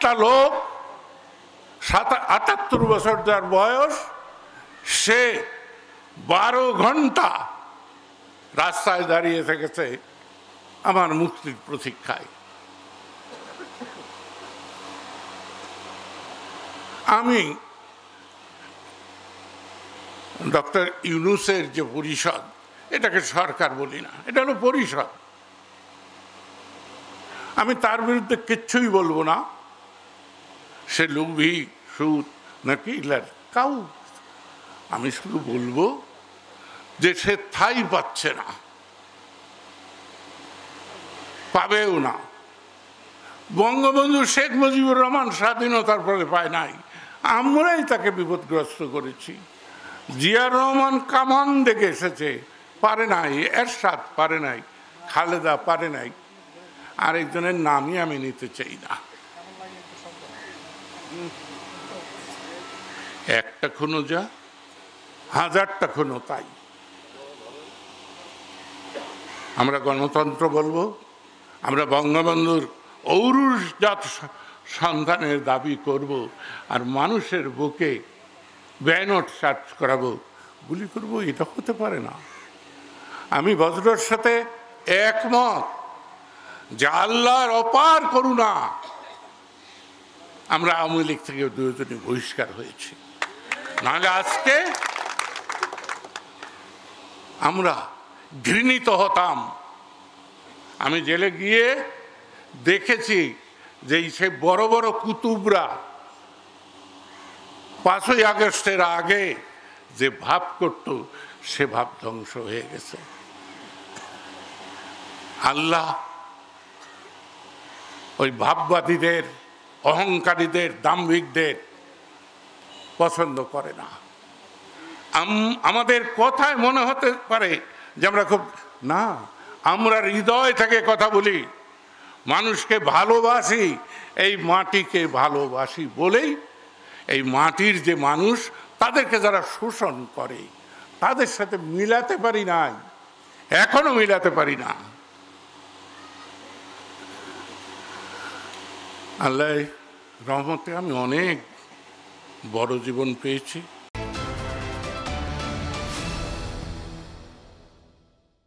একটা লোক ৭৮ বছর যার বয়স, সে 12 ঘন্টা রাস্তায় দাঁড়িয়ে থেকেছে আমার মুক্তির প্রতীক্ষায়। আমি ডক্টর ইউনূসের যে পরিষদ, এটাকে সরকার বলি না, এটা হলো পরিষদ, আমি তার বিরুদ্ধে কিচ্ছুই বলবো না। সে লোভী, সুদ নাকি কাউ, আমি শুধু বলবো যে সে ঠাঁই পাচ্ছে না, পাবেও না। বঙ্গবন্ধু শেখ মুজিবুর রহমান স্বাধীনতার পরে পায় নাই, আমরাই তাকে বিপদগ্রস্ত করেছি। জিয়া রহমান কামান দেখে এসেছে, পারে নাই। এরশাদ পারে নাই, খালেদা পারে নাই, আরেকজনের নামই আমি নিতে চাই না। একটা খুনো যা, 1000টা খুনো তাই। আমরা গণতন্ত্র বলবো, আমরা বঙ্গবন্ধুর ঔরজাত সন্তানের দাবি করব, আর মানুষের বুকে ব্যানর চার্জ করাবো, গুলি করবো, এটা হতে পারে না। আমি বজ্রর সাথে একমত যে আল্লাহর অপার করুণা আমরা আওয়ামী লীগ থেকে দুজনে বহিষ্কার হয়েছি, নাহলে আজকে আমরা ঘৃণিত হতাম। আমি জেলে গিয়ে দেখেছি যে সে বড় বড় কুতুবরা 5ই আগস্টের আগে যে ভাব করত, সে ভাব ধ্বংস হয়ে গেছে। আল্লাহ ওই ভাববাদীদের, অহংকারীদের, দাম্ভিকদের পছন্দ করে না। আমাদের কথায় মনে হতে পারে যে আমরা খুব, না, আমরা হৃদয় থেকে কথা বলি, মানুষকে ভালোবাসি, এই মাটিকে ভালোবাসি বলেই এই মাটির যে মানুষ, তাদেরকে যারা শোষণ করে তাদের সাথে মিলাতে পারি নাই, এখনো মিলাতে পারি না। আল্লাহ রহমতে আমি অনেক বড় জীবন পেয়েছি।